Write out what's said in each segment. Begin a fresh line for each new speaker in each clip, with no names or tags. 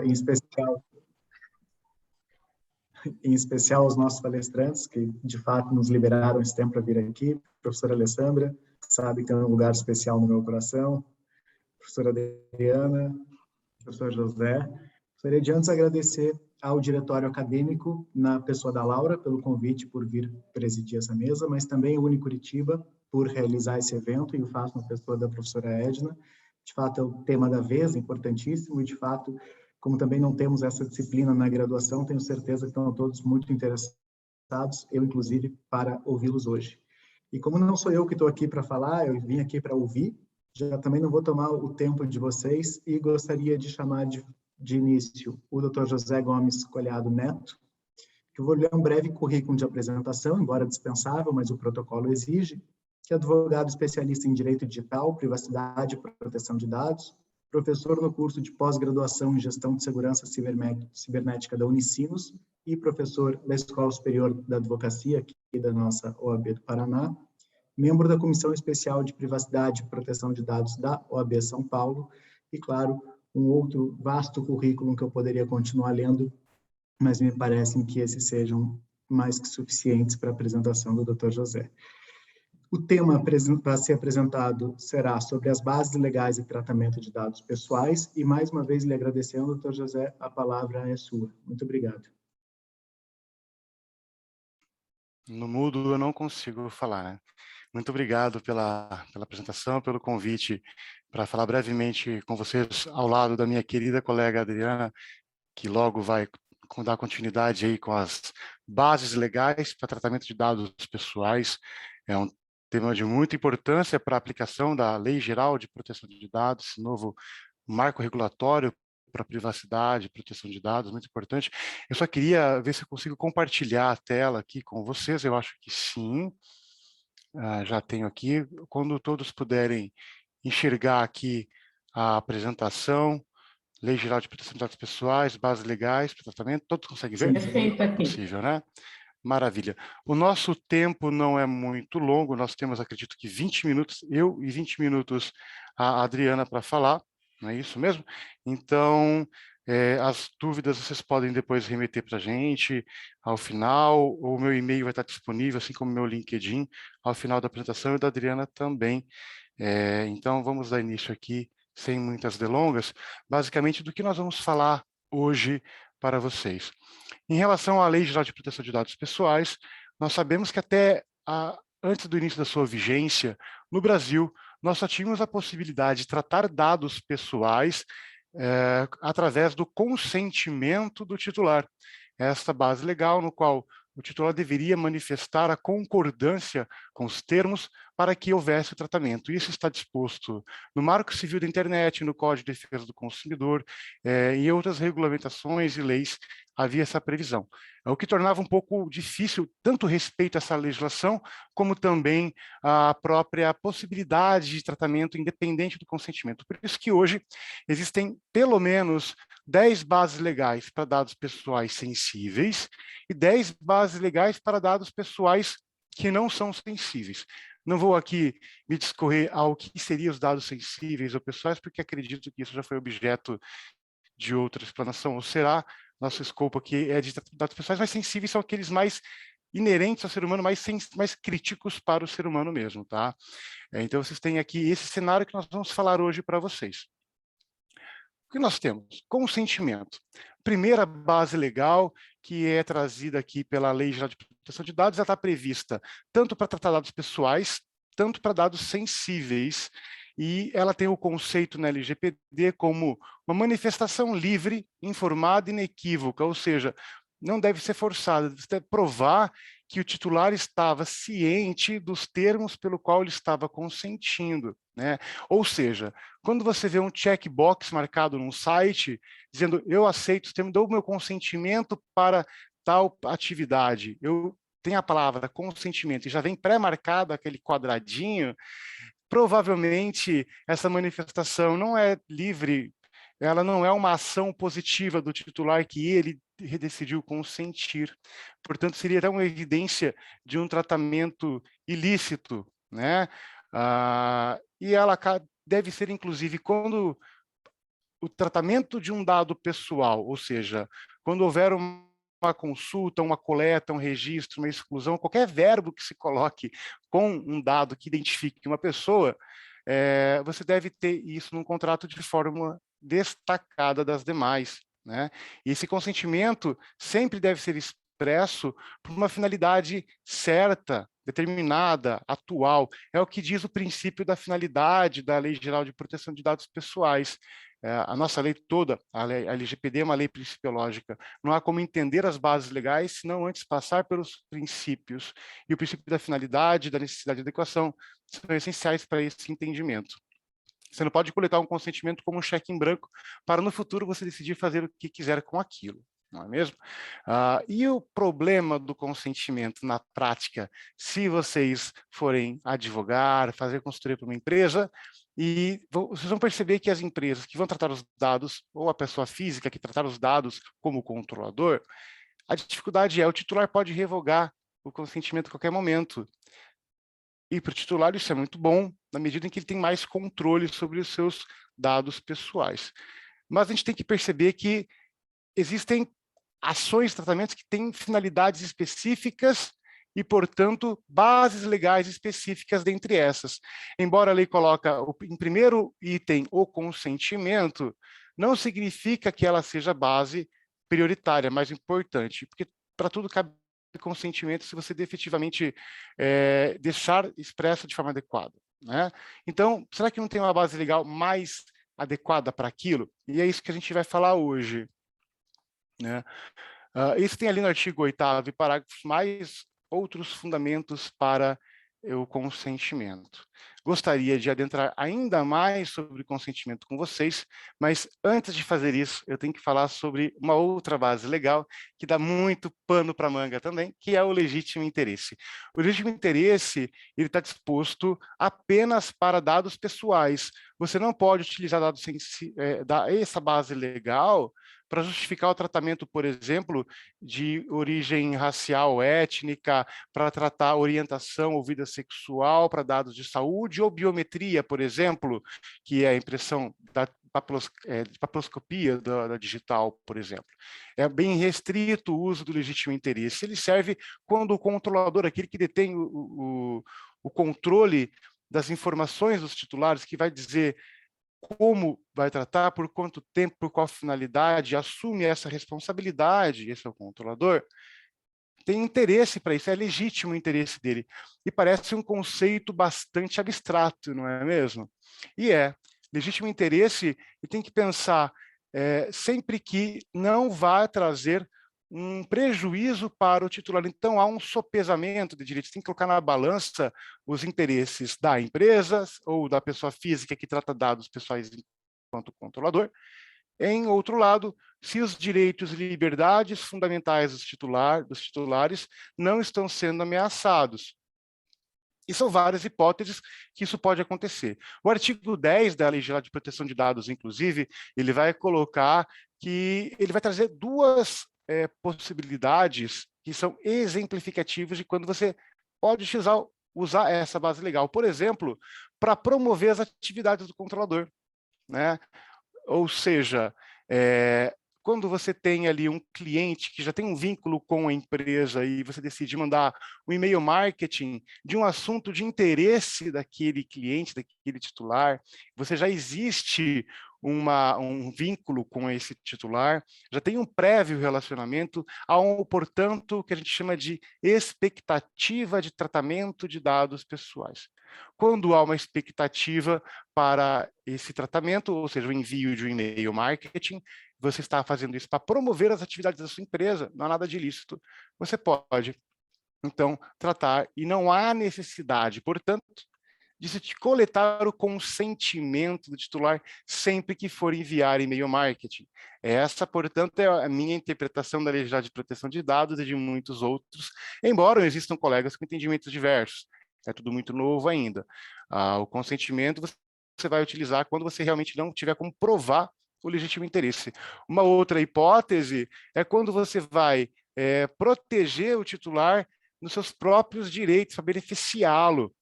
em especial aos nossos palestrantes, que de fato nos liberaram esse tempo para vir aqui, professora Alessandra, que sabe que tem um lugar especial no meu coração, professora Adriana, professor José. Gostaria de antes agradecer ao diretório acadêmico, na pessoa da Laura, pelo convite por vir presidir essa mesa, mas também o Unicuritiba por realizar esse evento, e o faço na pessoa da professora Edna. De fato, é o tema da vez, importantíssimo, e de fato, como também não temos essa disciplina na graduação, tenho certeza que estão todos muito interessados, eu inclusive, para ouvi-los hoje. E como não sou eu que estou aqui para falar, eu vim aqui para ouvir, já também não vou tomar o tempo de vocês e gostaria de chamar de início o Dr. José Gomes Colhado Neto, que eu vou ler um breve currículo de apresentação, embora dispensável, mas o protocolo exige, que é advogado especialista em Direito Digital, Privacidade e Proteção de Dados, professor no curso de pós-graduação em Gestão de Segurança Cibernética da Unicinos e professor da Escola Superior da Advocacia, aqui da nossa OAB do Paraná, membro da Comissão Especial de Privacidade e Proteção de Dados da OAB São Paulo, e, claro, um outro vasto currículo que eu poderia continuar lendo, mas me parecem que esses sejam mais que suficientes para a apresentação do Dr. José. O tema a ser apresentado será sobre as bases legais de tratamento de dados pessoais, e mais uma vez lhe agradecendo, Dr. José, a palavra é sua. Muito obrigado.
No mudo eu não consigo falar, né? Muito obrigado pela apresentação, pelo convite para falar brevemente com vocês ao lado da minha querida colega Adriana, que logo vai dar continuidade aí com as bases legais para tratamento de dados pessoais. É um tema de muita importância para a aplicação da Lei Geral de Proteção de Dados, esse novo marco regulatório para privacidade e proteção de dados, muito importante. Eu só queria ver se eu consigo compartilhar a tela aqui com vocês, eu acho que sim. Já tenho aqui. Quando todos puderem enxergar aqui a apresentação, Lei Geral de Proteção de Dados Pessoais, bases legais para tratamento, todos conseguem ver?
Perfeito aqui.
Possível, né? Maravilha. O nosso tempo não é muito longo, nós temos, acredito que 20 minutos, eu e 20 minutos a Adriana para falar, não é isso mesmo? Então, as dúvidas vocês podem depois remeter para a gente ao final, o meu e-mail vai estar disponível, assim como o meu LinkedIn, ao final da apresentação, e da Adriana também. Então, vamos dar início aqui, sem muitas delongas, basicamente do que nós vamos falar hoje para vocês. Em relação à Lei Geral de Proteção de Dados Pessoais, nós sabemos que antes do início da sua vigência, no Brasil, nós só tínhamos a possibilidade de tratar dados pessoais através do consentimento do titular. Esta base legal no qual o titular deveria manifestar a concordância com os termos para que houvesse o tratamento. Isso está disposto no Marco Civil da Internet, no Código de Defesa do Consumidor, e outras regulamentações e leis havia essa previsão. O que tornava um pouco difícil, tanto respeito a essa legislação, como também a própria possibilidade de tratamento independente do consentimento. Por isso que hoje existem pelo menos 10 bases legais para dados pessoais sensíveis e 10 bases legais para dados pessoais que não são sensíveis. Não vou aqui me discorrer ao que seriam os dados sensíveis ou pessoais, porque acredito que isso já foi objeto de outra explanação, ou será. Nosso escopo aqui é de dados pessoais mais sensíveis, são aqueles mais inerentes ao ser humano, mais críticos para o ser humano mesmo, tá? Então, vocês têm aqui esse cenário que nós vamos falar hoje para vocês. O que nós temos? Consentimento. Primeira base legal que é trazida aqui pela Lei Geral de Proteção de Dados, ela está prevista tanto para tratar dados pessoais, tanto para dados sensíveis, e ela tem o conceito na LGPD como uma manifestação livre, informada e inequívoca, ou seja, não deve ser forçada, deve provar que o titular estava ciente dos termos pelo qual ele estava consentindo, né? Ou seja, quando você vê um checkbox marcado num site, dizendo eu aceito os termos, dou o meu consentimento para tal atividade, eu tenho a palavra consentimento e já vem pré-marcado aquele quadradinho, provavelmente essa manifestação não é livre, ela não é uma ação positiva do titular que ele decidiu consentir. Portanto, seria até uma evidência de um tratamento ilícito, né? E ela deve ser, inclusive, quando o tratamento de um dado pessoal, ou seja, quando houver uma consulta, uma coleta, um registro, uma exclusão, qualquer verbo que se coloque com um dado que identifique uma pessoa, você deve ter isso num contrato de forma destacada das demais, né? E esse consentimento sempre deve ser expresso por uma finalidade certa, determinada, atual. É o que diz o princípio da finalidade da Lei Geral de Proteção de Dados Pessoais. A nossa lei toda, a LGPD é uma lei principiológica. Não há como entender as bases legais se não antes passar pelos princípios. E o princípio da finalidade, da necessidade de adequação, são essenciais para esse entendimento. Você não pode coletar um consentimento como um cheque em branco para no futuro você decidir fazer o que quiser com aquilo, não é mesmo? E o problema do consentimento na prática, se vocês forem advogar, fazer consultoria para uma empresa, e vocês vão perceber que as empresas que vão tratar os dados, ou a pessoa física que tratar os dados como controlador, a dificuldade é o titular pode revogar o consentimento a qualquer momento. E para o titular isso é muito bom, na medida em que ele tem mais controle sobre os seus dados pessoais. Mas a gente tem que perceber que existem ações, tratamentos que têm finalidades específicas e, portanto, bases legais específicas dentre essas. Embora a lei coloque em primeiro item o consentimento, não significa que ela seja base prioritária, mais importante, porque para tudo cabe consentimento se você efetivamente deixar expresso de forma adequada, né? Então, será que não tem uma base legal mais adequada para aquilo? E é isso que a gente vai falar hoje, né? Isso tem ali no artigo 8º, parágrafos mais outros fundamentos para o consentimento. Gostaria de adentrar ainda mais sobre o consentimento com vocês, mas antes de fazer isso, eu tenho que falar sobre uma outra base legal que dá muito pano para manga também, que é o legítimo interesse. O legítimo interesse, ele está disposto apenas para dados pessoais. Você não pode utilizar dados essa base legal para justificar o tratamento, por exemplo, de origem racial, étnica, para tratar orientação ou vida sexual, para dados de saúde, ou biometria, por exemplo, que é a impressão da papiloscopia da digital, por exemplo. É bem restrito o uso do legítimo interesse. Ele serve quando o controlador, aquele que detém o controle das informações dos titulares, que vai dizer como vai tratar, por quanto tempo, por qual finalidade, assume essa responsabilidade, esse é o controlador, tem interesse para isso, é legítimo o interesse dele. E parece um conceito bastante abstrato, não é mesmo? E legítimo interesse, e tem que pensar sempre que não vai trazer um prejuízo para o titular. Então, há um sopesamento de direitos, tem que colocar na balança os interesses da empresa ou da pessoa física que trata dados pessoais enquanto controlador. Em outro lado, se os direitos e liberdades fundamentais dos titulares não estão sendo ameaçados. E são várias hipóteses que isso pode acontecer. O artigo 10 da Lei Geral de Proteção de Dados, inclusive, ele vai colocar que ele vai trazer duas possibilidades que são exemplificativas de quando você pode usar essa base legal. Por exemplo, para promover as atividades do controlador, né? Ou seja, quando você tem ali um cliente que já tem um vínculo com a empresa e você decide mandar um e-mail marketing de um assunto de interesse daquele cliente, daquele titular, você já existe um vínculo com esse titular, já tem um prévio relacionamento, portanto, o que a gente chama de expectativa de tratamento de dados pessoais. Quando há uma expectativa para esse tratamento, ou seja, o envio de um e-mail marketing, você está fazendo isso para promover as atividades da sua empresa, não há nada de ilícito, você pode, então, tratar, e não há necessidade, portanto, de se coletar o consentimento do titular sempre que for enviar e-mail marketing. Essa, portanto, é a minha interpretação da Lei Geral de Proteção de Dados e de muitos outros, embora existam colegas com entendimentos diversos. É tudo muito novo ainda. O consentimento você vai utilizar quando você realmente não tiver como provar o legítimo interesse. Uma outra hipótese é quando você vai proteger o titular nos seus próprios direitos, para beneficiá-lo.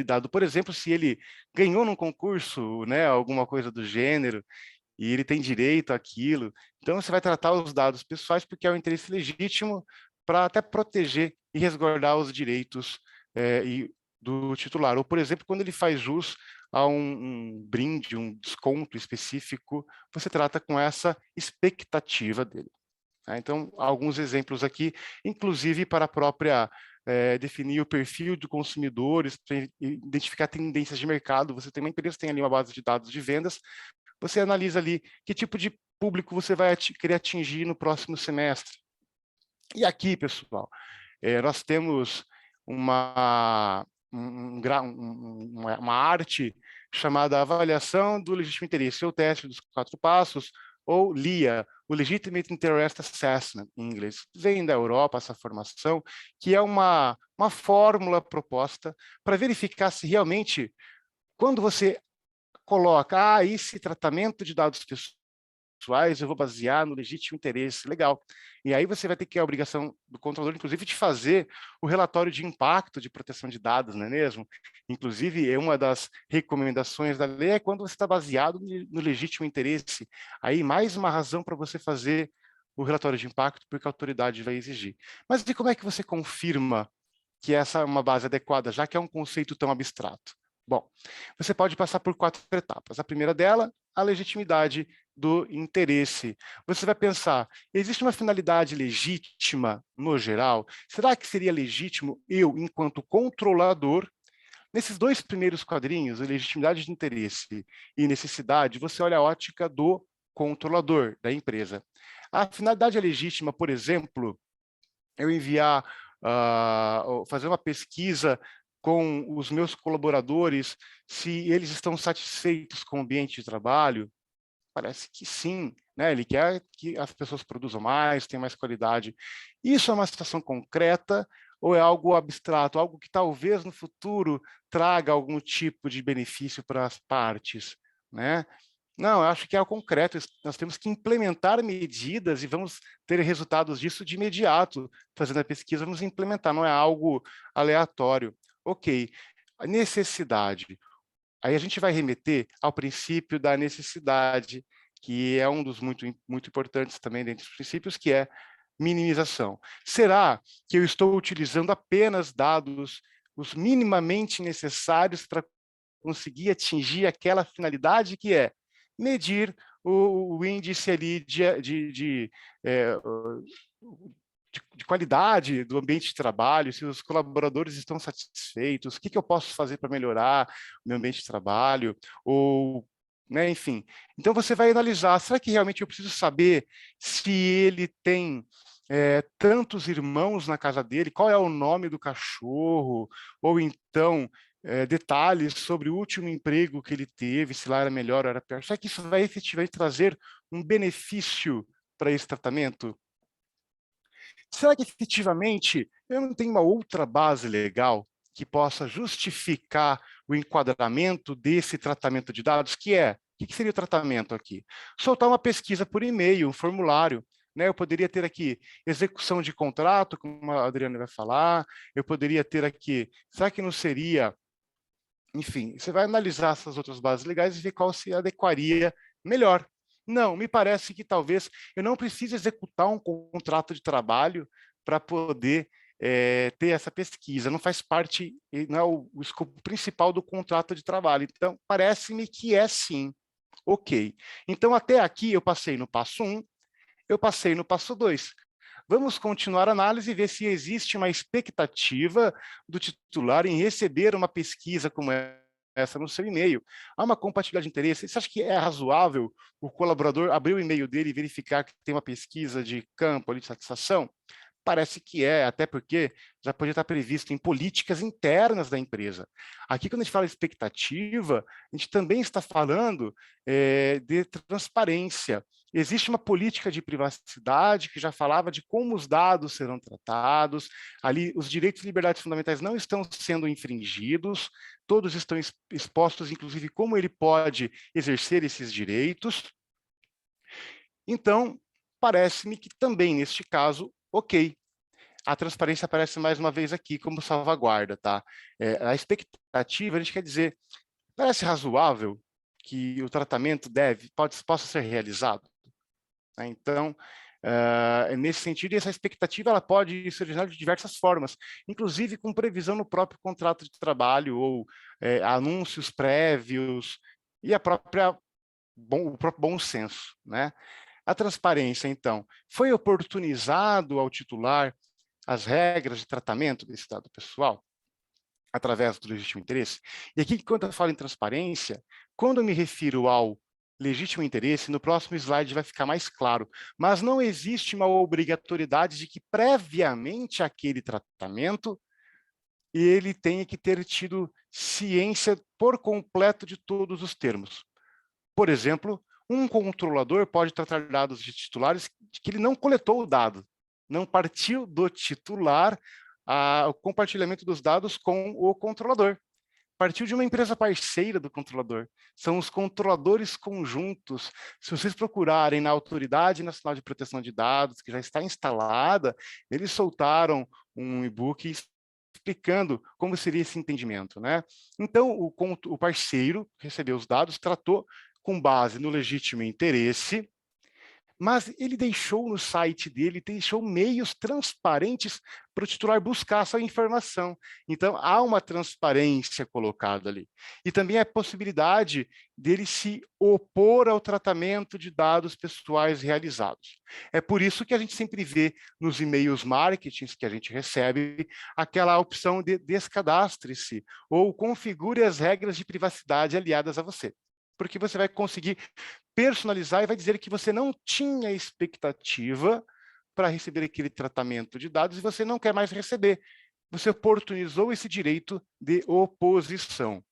dado. Por exemplo, se ele ganhou num concurso, né, alguma coisa do gênero, e ele tem direito àquilo. Então, você vai tratar os dados pessoais porque é um interesse legítimo para até proteger e resguardar os direitos do titular. Ou, por exemplo, quando ele faz jus a um brinde, um desconto específico, você trata com essa expectativa dele. Tá? Então, alguns exemplos aqui, inclusive para a própria definir o perfil do consumidor, identificar tendências de mercado. Você tem uma empresa, tem ali uma base de dados de vendas, você analisa ali que tipo de público você vai querer atingir no próximo semestre. E aqui, pessoal, nós temos uma arte chamada Avaliação do Legítimo Interesse, ou Teste dos 4 Passos, ou LIA, o Legitimate Interest Assessment, em inglês. Vem da Europa essa formação, que é uma fórmula proposta para verificar se realmente, quando você coloca, esse tratamento de dados pessoais eu vou basear no legítimo interesse, legal. E aí você vai ter que a obrigação do controlador, inclusive, de fazer o relatório de impacto de proteção de dados, não é mesmo? Inclusive, uma das recomendações da lei é quando você está baseado no legítimo interesse. Aí, mais uma razão para você fazer o relatório de impacto, porque a autoridade vai exigir. Mas e como é que você confirma que essa é uma base adequada, já que é um conceito tão abstrato? Bom, você pode passar por 4 etapas. A primeira dela, a legitimidade do interesse. Você vai pensar, existe uma finalidade legítima no geral? Será que seria legítimo eu, enquanto controlador, nesses 2 primeiros quadrinhos, a legitimidade de interesse e necessidade, você olha a ótica do controlador da empresa. A finalidade é legítima, por exemplo, eu enviar, fazer uma pesquisa com os meus colaboradores, se eles estão satisfeitos com o ambiente de trabalho? Parece que sim, né? Ele quer que as pessoas produzam mais, tenham mais qualidade. Isso é uma situação concreta ou é algo abstrato, algo que talvez no futuro traga algum tipo de benefício para as partes, né? Não, eu acho que é o concreto. Nós temos que implementar medidas e vamos ter resultados disso de imediato. Fazendo a pesquisa, vamos implementar, não é algo aleatório. Ok, a necessidade. Aí a gente vai remeter ao princípio da necessidade, que é um dos muito importantes também dentre os princípios, que é minimização. Será que eu estou utilizando apenas dados os minimamente necessários para conseguir atingir aquela finalidade que é medir o índice ali de qualidade do ambiente de trabalho, se os colaboradores estão satisfeitos, o que eu posso fazer para melhorar o meu ambiente de trabalho, ou, né, enfim. Então, você vai analisar, será que realmente eu preciso saber se ele tem tantos irmãos na casa dele, qual é o nome do cachorro, ou então detalhes sobre o último emprego que ele teve, se lá era melhor ou era pior. Será que isso vai efetivamente trazer um benefício para esse tratamento? Será que efetivamente eu não tenho uma outra base legal que possa justificar o enquadramento desse tratamento de dados, que é, o que seria o tratamento aqui? Soltar uma pesquisa por e-mail, um formulário, né? Eu poderia ter aqui execução de contrato, como a Adriana vai falar, eu poderia ter aqui, será que não seria, enfim, você vai analisar essas outras bases legais e ver qual se adequaria melhor. Não, me parece que talvez eu não precise executar um contrato de trabalho para poder ter essa pesquisa. Não faz parte, não é o escopo principal do contrato de trabalho. Então, parece-me que é sim. Ok. Então, até aqui eu passei no passo 1, eu passei no passo 2. Vamos continuar a análise e ver se existe uma expectativa do titular em receber uma pesquisa como essa no seu e-mail. Há uma compatibilidade de interesse. Você acha que é razoável o colaborador abrir o e-mail dele e verificar que tem uma pesquisa de campo ali de satisfação? Parece que é, até porque já podia estar previsto em políticas internas da empresa. Aqui, quando a gente fala de expectativa, a gente também está falando de transparência. Existe uma política de privacidade que já falava de como os dados serão tratados, ali os direitos e liberdades fundamentais não estão sendo infringidos, todos estão expostos, inclusive, como ele pode exercer esses direitos. Então, parece-me que também, neste caso, ok. a transparência aparece mais uma vez aqui como salvaguarda, tá? A expectativa, a gente quer dizer, parece razoável que o tratamento possa ser realizado, né? Então, nesse sentido, essa expectativa ela pode ser originada de diversas formas, inclusive com previsão no próprio contrato de trabalho ou anúncios prévios e o próprio bom senso, né? A transparência, então, foi oportunizado ao titular as regras de tratamento desse dado pessoal através do legítimo interesse? E aqui, quando eu falo em transparência, quando eu me refiro ao legítimo interesse, no próximo slide vai ficar mais claro, mas não existe uma obrigatoriedade de que previamente aquele tratamento ele tenha que ter tido ciência por completo de todos os termos. Por exemplo, um controlador pode tratar dados de titulares que ele não coletou o dado, não partiu do titular o compartilhamento dos dados com o controlador. Partiu de uma empresa parceira do controlador. São os controladores conjuntos. Se vocês procurarem na Autoridade Nacional de Proteção de Dados, que já está instalada, eles soltaram um e-book explicando como seria esse entendimento, né? Então, o parceiro recebeu os dados, tratou com base no legítimo interesse, mas ele deixou no site dele, deixou meios transparentes para o titular buscar essa informação. Então, há uma transparência colocada ali. E também a possibilidade dele se opor ao tratamento de dados pessoais realizados. É por isso que a gente sempre vê nos e-mails marketing que a gente recebe aquela opção de descadastre-se ou configure as regras de privacidade aliadas a você. Porque você vai conseguir personalizar e vai dizer que você não tinha expectativa para receber aquele tratamento de dados e você não quer mais receber. Você oportunizou esse direito de oposição.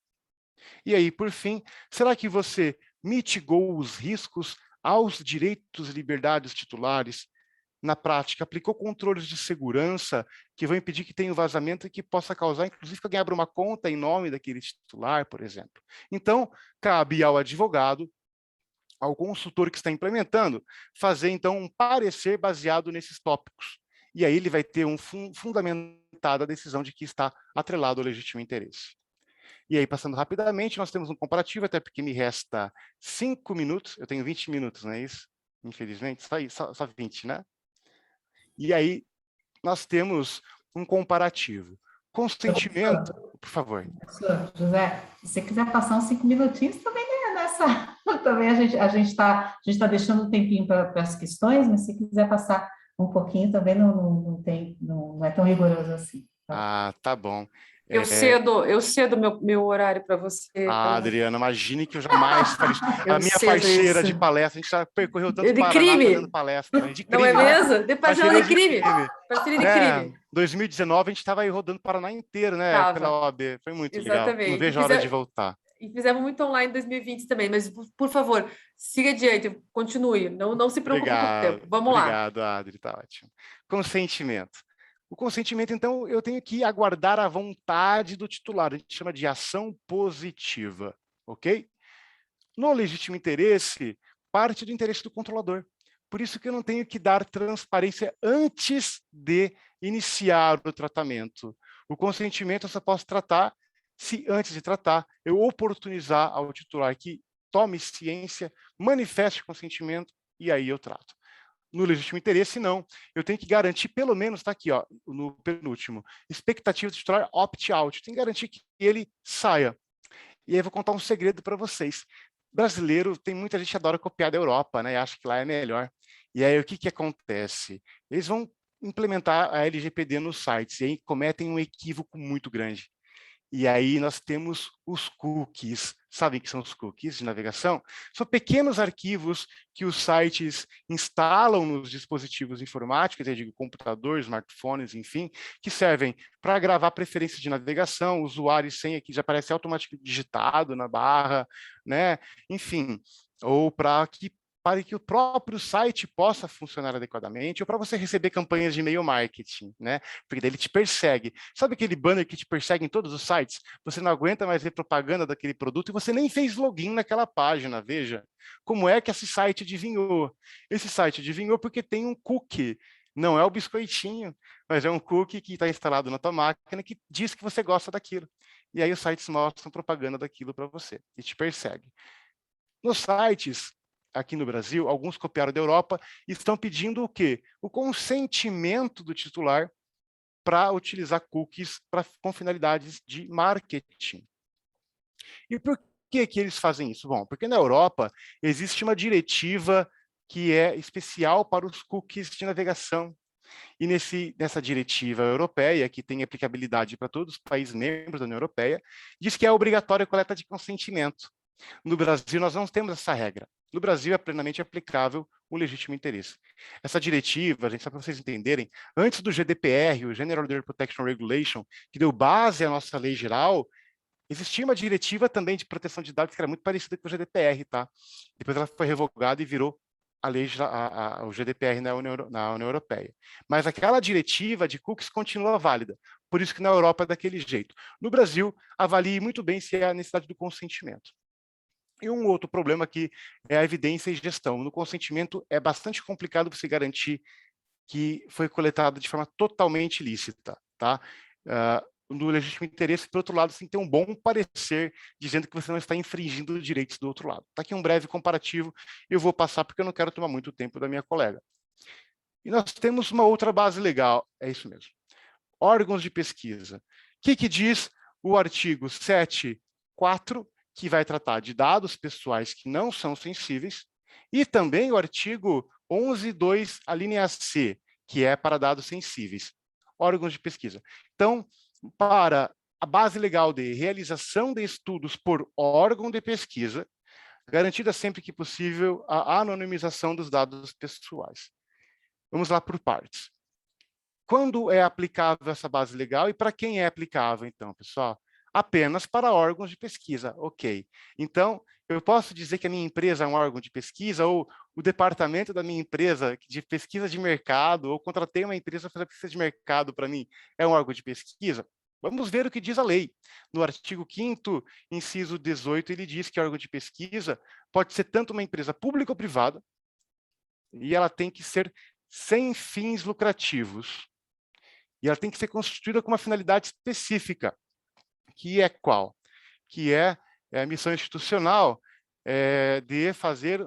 E aí, por fim, será que você mitigou os riscos aos direitos e liberdades titulares? Na prática, aplicou controles de segurança que vão impedir que tenha um vazamento e que possa causar, inclusive, que alguém abra uma conta em nome daquele titular, por exemplo. Então, cabe ao advogado, ao consultor que está implementando, fazer, então, um parecer baseado nesses tópicos. E aí ele vai ter fundamentada a decisão de que está atrelado ao legítimo interesse. E aí, passando rapidamente, nós temos um comparativo, até porque me resta 5 minutos, eu tenho 20 minutos, não é isso? Infelizmente, só 20, né? E aí, nós temos um comparativo. Consentimento, por favor.
Professor José, se você quiser passar uns 5 minutinhos, também né, nessa. Também a gente tá deixando um tempinho para as questões, mas se quiser passar um pouquinho, também não é tão rigoroso assim.
Tá? Tá bom.
Eu cedo meu horário para você.
Adriana, imagine que eu jamais faria isso. A minha parceira de palestra, a gente já percorreu tanto
de
Paraná
crime.
fazendo palestra. De crime.
Não é mesmo? Depois ela de crime.
Parceria de crime. 2019, a gente estava aí rodando o Paraná inteiro, né? Pela OAB. Foi muito legal. Não vejo a hora de voltar.
E fizemos muito online em 2020 também, mas, por favor, siga adiante, continue. Não se preocupe com o tempo. Vamos lá.
Obrigado, Adri, tá ótimo. Consentimento. O consentimento, então, eu tenho que aguardar a vontade do titular. A gente chama de ação positiva, ok? No legítimo interesse, parte do interesse do controlador. Por isso que eu não tenho que dar transparência antes de iniciar o tratamento. O consentimento eu só posso tratar se, antes de tratar, eu oportunizar ao titular que tome ciência, manifeste consentimento e aí eu trato. No legítimo interesse, não. Eu tenho que garantir, pelo menos, está aqui, ó, no penúltimo, expectativa do titular opt-out. Tem que garantir que ele saia. E aí eu vou contar um segredo para vocês. Brasileiro, tem muita gente que adora copiar da Europa, né? E acha que lá é melhor. E aí o que acontece? Eles vão implementar a LGPD nos sites e aí cometem um equívoco muito grande. E aí nós temos os cookies. Sabem o que são os cookies de navegação? São pequenos arquivos que os sites instalam nos dispositivos informáticos, eu digo computadores, smartphones, enfim, que servem para gravar preferências de navegação, usuário e senha que já aparece automaticamente digitado na barra, né? Enfim, ou para que o próprio site possa funcionar adequadamente, ou para você receber campanhas de e-mail marketing, né? Porque daí ele te persegue. Sabe aquele banner que te persegue em todos os sites? Você não aguenta mais ver propaganda daquele produto e você nem fez login naquela página, veja. Como é que esse site adivinhou? Esse site adivinhou porque tem um cookie Não é o biscoitinho, mas é um cookie que está instalado na tua máquina que diz que você gosta daquilo. E aí os sites mostram propaganda daquilo para você e te persegue. Nos sites, aqui no Brasil, alguns copiaram da Europa e estão pedindo o quê? O consentimento do titular para utilizar cookies com finalidades de marketing. E por que eles fazem isso? Bom, porque na Europa existe uma diretiva que é especial para os cookies de navegação. E nessa diretiva europeia, que tem aplicabilidade para todos os países membros da União Europeia, diz que é obrigatória a coleta de consentimento. No Brasil, nós não temos essa regra. No Brasil, é plenamente aplicável o legítimo interesse. Essa diretiva, gente, só para vocês entenderem, antes do GDPR, o General Data Protection Regulation, que deu base à nossa lei geral, existia uma diretiva também de proteção de dados que era muito parecida com o GDPR, tá? Depois ela foi revogada e virou a lei, o GDPR na União Europeia. Mas aquela diretiva de cookies continua válida. Por isso que na Europa é daquele jeito. No Brasil, avalie muito bem se é a necessidade do consentimento. E um outro problema aqui é a evidência e gestão. No consentimento é bastante complicado você garantir que foi coletado de forma totalmente ilícita, tá? No legítimo interesse, por outro lado, você tem que ter um bom parecer dizendo que você não está infringindo os direitos do outro lado. Está aqui um breve comparativo, eu vou passar porque eu não quero tomar muito tempo da minha colega. E nós temos uma outra base legal, é isso mesmo. Órgãos de pesquisa. O que diz o artigo 7.4, que vai tratar de dados pessoais que não são sensíveis, e também o artigo 11.2, a linha C, que é para dados sensíveis. Órgãos de pesquisa. Então, para a base legal de realização de estudos por órgão de pesquisa, garantida sempre que possível a anonimização dos dados pessoais. Vamos lá por partes. Quando é aplicável essa base legal e para quem é aplicável, então, pessoal? Apenas para órgãos de pesquisa, ok. Então, eu posso dizer que a minha empresa é um órgão de pesquisa ou o departamento da minha empresa de pesquisa de mercado ou contratei uma empresa para fazer pesquisa de mercado para mim, é um órgão de pesquisa? Vamos ver o que diz a lei. No artigo 5º, inciso 18, ele diz que órgão de pesquisa pode ser tanto uma empresa pública ou privada e ela tem que ser sem fins lucrativos. E ela tem que ser constituída com uma finalidade específica, que é qual? Que é a missão institucional de fazer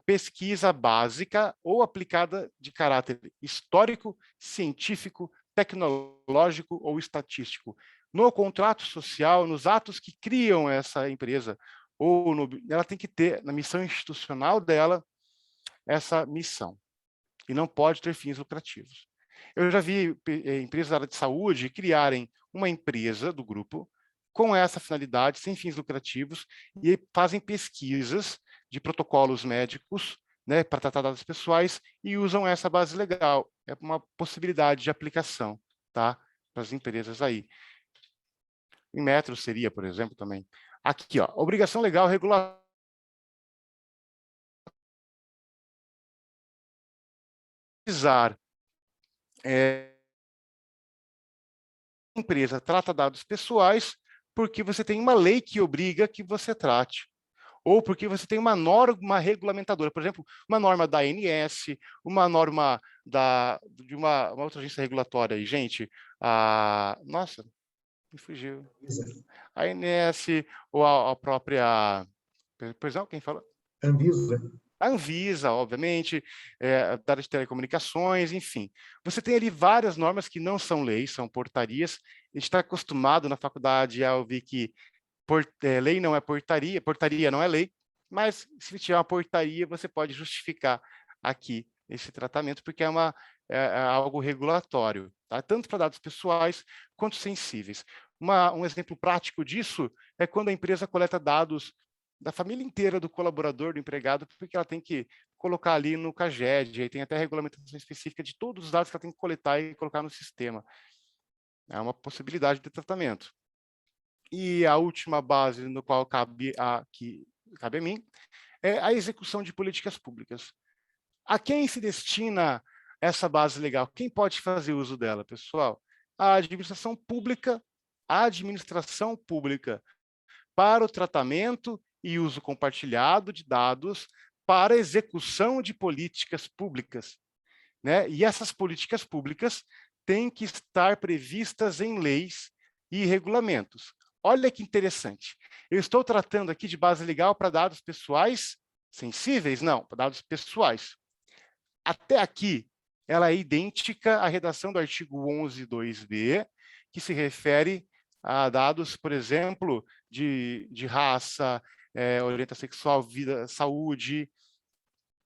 pesquisa básica ou aplicada de caráter histórico, científico, tecnológico ou estatístico. No contrato social, nos atos que criam essa empresa, ela tem que ter, na missão institucional dela, essa missão. E não pode ter fins lucrativos. Eu já vi empresas da área de saúde criarem uma empresa do grupo com essa finalidade, sem fins lucrativos, e fazem pesquisas de protocolos médicos, né, para tratar dados pessoais e usam essa base legal. É uma possibilidade de aplicação, tá, para as empresas aí. Em metro seria, por exemplo, também. Aqui, ó, obrigação legal regular. A empresa trata dados pessoais porque você tem uma lei que obriga que você trate, ou porque você tem uma norma regulamentadora, por exemplo, uma norma da ANS, uma norma de uma outra agência regulatória. E, gente, nossa, me fugiu. A ANS ou a própria... Pois não, quem fala?
Anvisa.
A Anvisa, obviamente, da área de telecomunicações, enfim. Você tem ali várias normas que não são leis, são portarias. A gente está acostumado na faculdade a ouvir que lei não é portaria, portaria não é lei, mas se tiver uma portaria, você pode justificar aqui esse tratamento, porque é algo regulatório, tá? Tanto para dados pessoais quanto sensíveis. Um exemplo prático disso é quando a empresa coleta dados da família inteira do colaborador, do empregado, porque ela tem que colocar ali no CAGED, aí tem até regulamentação específica de todos os dados que ela tem que coletar e colocar no sistema. É uma possibilidade de tratamento. E a última base no qual cabe a mim é a execução de políticas públicas. A quem se destina essa base legal? Quem pode fazer uso dela, pessoal? A administração pública para o tratamento e uso compartilhado de dados para execução de políticas públicas. né? E essas políticas públicas têm que estar previstas em leis e regulamentos. Olha que interessante. Eu estou tratando aqui de base legal para dados pessoais sensíveis? Não, para dados pessoais. Até aqui, ela é idêntica à redação do artigo 11.2b, que se refere a dados, por exemplo, de raça, orientação sexual, vida, saúde.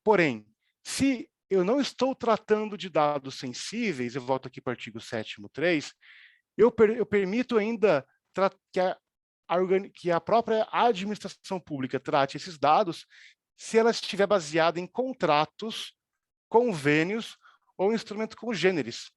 Porém, se eu não estou tratando de dados sensíveis, eu volto aqui para o artigo 7º, eu permito ainda que a própria administração pública trate esses dados se ela estiver baseada em contratos, convênios ou instrumento congêneres.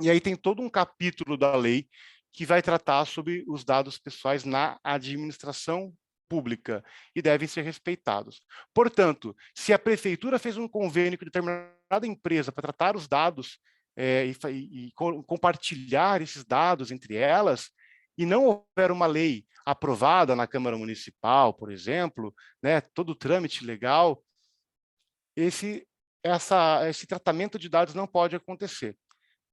E aí tem todo um capítulo da lei que vai tratar sobre os dados pessoais na administração pública e devem ser respeitados. Portanto, se a prefeitura fez um convênio com determinada empresa para tratar os dados e compartilhar esses dados entre elas, e não houver uma lei aprovada na Câmara Municipal, por exemplo, né, todo o trâmite legal, esse tratamento de dados não pode acontecer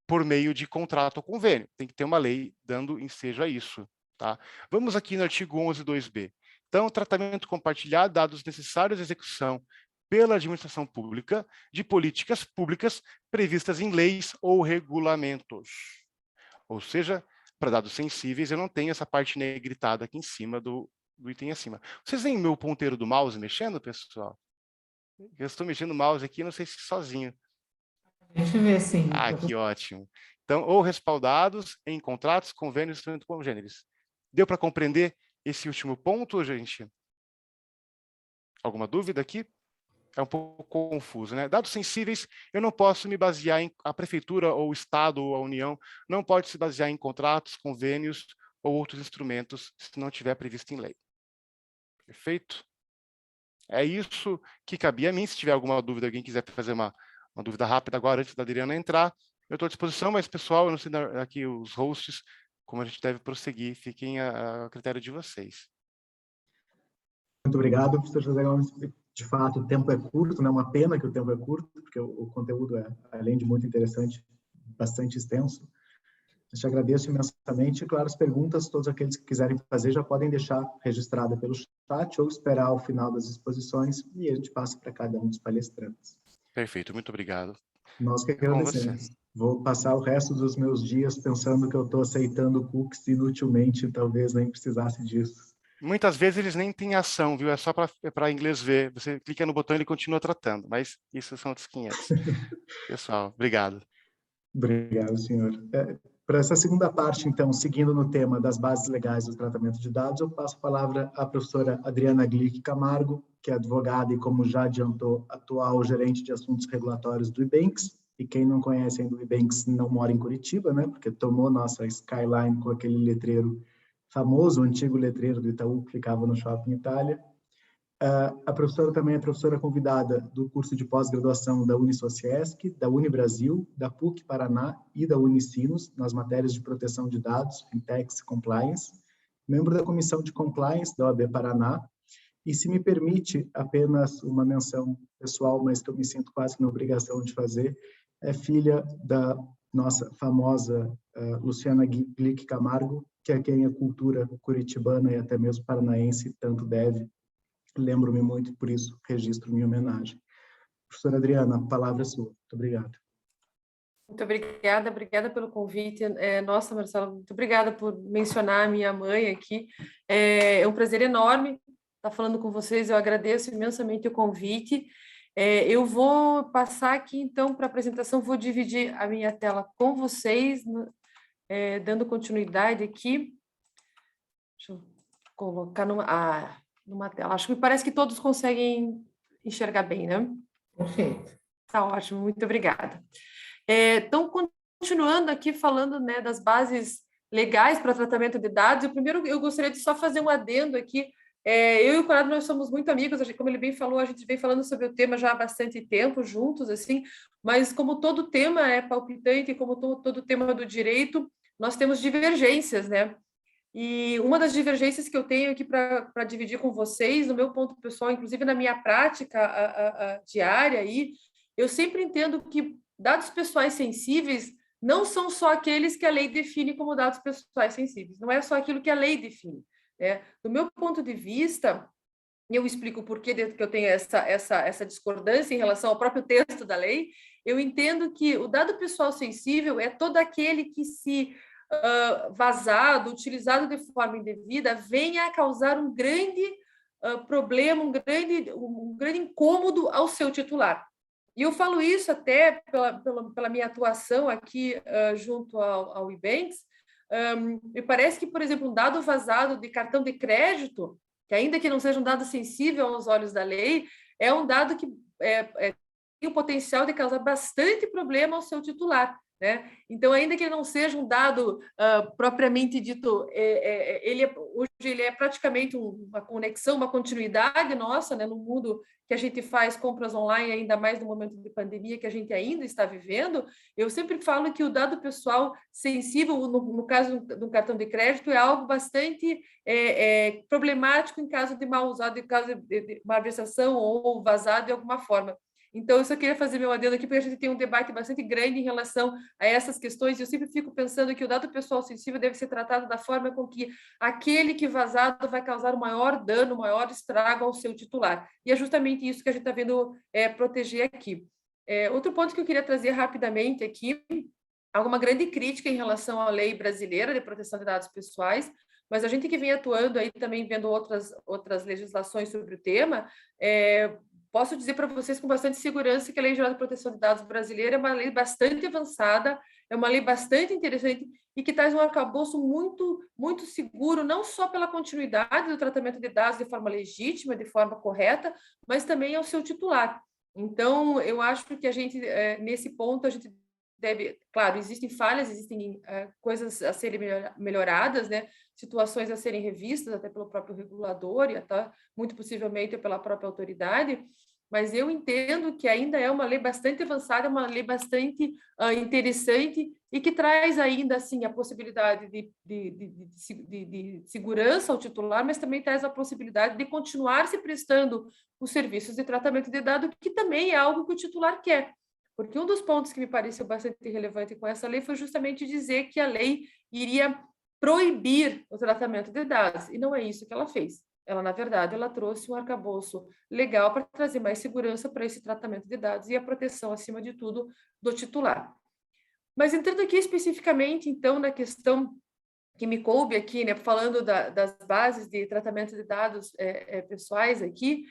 por meio de contrato ou convênio. Tem que ter uma lei dando ensejo a isso. Tá? Vamos aqui no artigo 11.2b. Então, tratamento compartilhado, dados necessários à execução pela administração pública de políticas públicas previstas em leis ou regulamentos. Ou seja, para dados sensíveis, eu não tenho essa parte negritada aqui em cima do item acima. Vocês veem meu ponteiro do mouse mexendo, pessoal? Eu estou mexendo o mouse aqui, não sei se sozinho.
Deixa eu ver, sim.
Ah, que ótimo. Então, ou respaldados em contratos, convênios, instrumentos congêneres. Deu para compreender esse último ponto, gente? Alguma dúvida aqui? É um pouco confuso, né? Dados sensíveis, eu não posso me basear em... A prefeitura, ou o Estado, ou a União, não pode se basear em contratos, convênios ou outros instrumentos se não tiver previsto em lei. Perfeito? É isso que cabia a mim. Se tiver alguma dúvida, alguém quiser fazer uma dúvida rápida agora, antes da Adriana entrar, eu estou à disposição, mas, pessoal, eu não sei aqui os hosts, como a gente deve prosseguir, fiquem a critério de vocês.
Muito obrigado, professor José Gomes. De fato, o tempo é curto, né? Uma pena que o tempo é curto, porque o conteúdo é, além de muito interessante, bastante extenso. Eu te agradeço imensamente. Claro, as perguntas, todos aqueles que quiserem fazer, já podem deixar registrada pelo chat ou esperar o final das exposições e a gente passa para cada um dos palestrantes.
Perfeito, muito obrigado.
Nós que agradecemos. Vou passar o resto dos meus dias pensando que eu estou aceitando cookies inutilmente, talvez nem precisasse disso.
Muitas vezes eles nem têm ação, viu? É só para inglês ver. Você clica no botão e ele continua tratando, mas isso são outros 500. Pessoal, obrigado.
Obrigado, senhor. Para essa segunda parte, então, seguindo no tema das bases legais do tratamento de dados, eu passo a palavra à professora Adriana Glick Camargo, que é advogada e, como já adiantou, atual gerente de assuntos regulatórios do IBanks. E quem não conhece ainda o IBanks não mora em Curitiba, né? Porque tomou nossa skyline com aquele letreiro famoso, o antigo letreiro do Itaú, que ficava no Shopping Itália. A professora também é professora convidada do curso de pós-graduação da Unisociesc, da Unibrasil, da PUC Paraná e da Unicinos, nas matérias de proteção de dados, Fintechs e Compliance, membro da Comissão de Compliance da OAB Paraná, e se me permite apenas uma menção pessoal, mas que eu me sinto quase na obrigação de fazer, é filha da nossa famosa Luciana Glick Camargo, que é quem a cultura curitibana e até mesmo paranaense tanto deve. Lembro-me muito, por isso registro minha homenagem. Professora Adriana, a palavra é sua. Muito obrigado.
Muito obrigada pelo convite. Nossa, Marcelo, muito obrigada por mencionar a minha mãe aqui. É um prazer enorme estar falando com vocês, eu agradeço imensamente o convite. Eu vou passar aqui, então, para a apresentação, vou dividir a minha tela com vocês, dando continuidade aqui. Deixa eu colocar numa tela. Acho que me parece que todos conseguem enxergar bem, né?
Perfeito.
Tá ótimo, muito obrigada. Então, continuando aqui falando, né, das bases legais para tratamento de dados, primeiro eu gostaria de só fazer um adendo aqui. Eu e o Conrado, nós somos muito amigos, como ele bem falou, a gente vem falando sobre o tema já há bastante tempo juntos, assim, mas como todo tema é palpitante, como todo tema do direito, nós temos divergências, né? E uma das divergências que eu tenho aqui para dividir com vocês, no meu ponto pessoal, inclusive na minha prática diária, eu sempre entendo que dados pessoais sensíveis não são só aqueles que a lei define como dados pessoais sensíveis, não é só aquilo que a lei define, né? Do meu ponto de vista, eu explico por que eu tenho essa discordância em relação ao próprio texto da lei. Eu entendo que o dado pessoal sensível é todo aquele que, se vazado, utilizado de forma indevida, venha a causar um grande problema, um grande incômodo ao seu titular. E eu falo isso até pela minha atuação aqui junto ao Ebanks. Me parece que, por exemplo, um dado vazado de cartão de crédito, que ainda que não seja um dado sensível aos olhos da lei, é um dado que tem o potencial de causar bastante problema ao seu titular, né? Então, ainda que ele não seja um dado propriamente dito, hoje ele é praticamente uma conexão, uma continuidade nossa, né, no mundo que a gente faz compras online, ainda mais no momento de pandemia que a gente ainda está vivendo. Eu sempre falo que o dado pessoal sensível, no caso do cartão de crédito, é algo bastante problemático em caso de mal usado, em caso de malversação ou vazado de alguma forma. Então, eu só queria fazer meu adendo aqui, porque a gente tem um debate bastante grande em relação a essas questões, e eu sempre fico pensando que o dado pessoal sensível deve ser tratado da forma com que aquele que vazado vai causar o maior dano, o maior estrago ao seu titular. E é justamente isso que a gente está vendo proteger aqui. Outro ponto que eu queria trazer rapidamente aqui, há uma grande crítica em relação à lei brasileira de proteção de dados pessoais, mas a gente que vem atuando aí também, vendo outras legislações sobre o tema, posso dizer para vocês com bastante segurança que a Lei Geral de Proteção de Dados brasileira é uma lei bastante avançada, é uma lei bastante interessante e que traz um arcabouço muito, muito seguro, não só pela continuidade do tratamento de dados de forma legítima, de forma correta, mas também ao seu titular. Então, eu acho que a gente, nesse ponto, a gente deve... Claro, existem falhas, existem coisas a serem melhoradas, né? Situações a serem revistas até pelo próprio regulador e até, muito possivelmente, pela própria autoridade, mas eu entendo que ainda é uma lei bastante avançada, uma lei bastante interessante e que traz ainda, assim, a possibilidade de segurança ao titular, mas também traz a possibilidade de continuar se prestando os serviços de tratamento de dados, que também é algo que o titular quer. Porque um dos pontos que me pareceu bastante relevante com essa lei foi justamente dizer que a lei iria proibir o tratamento de dados, e não é isso que ela fez. Ela, na verdade, ela trouxe um arcabouço legal para trazer mais segurança para esse tratamento de dados e a proteção, acima de tudo, do titular. Mas entrando aqui especificamente, então, na questão que me coube aqui, né, falando das bases de tratamento de dados pessoais aqui,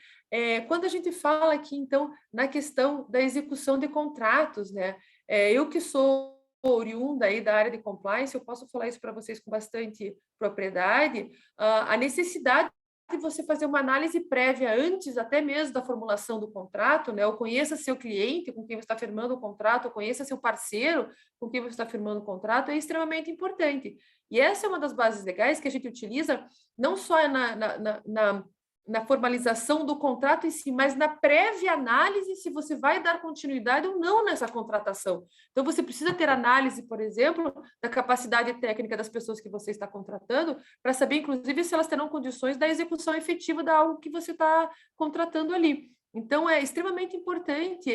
quando a gente fala aqui, então, na questão da execução de contratos, né, eu que sou oriunda aí da área de compliance, eu posso falar isso para vocês com bastante propriedade, a necessidade de você fazer uma análise prévia antes até mesmo da formulação do contrato, né? Ou conheça seu cliente com quem você está firmando o contrato, ou conheça seu parceiro com quem você está firmando o contrato, é extremamente importante. E essa é uma das bases legais que a gente utiliza não só na formalização do contrato em si, mas na prévia análise se você vai dar continuidade ou não nessa contratação. Então, você precisa ter análise, por exemplo, da capacidade técnica das pessoas que você está contratando, para saber, inclusive, se elas terão condições da execução efetiva de algo que você está contratando ali. Então, é extremamente importante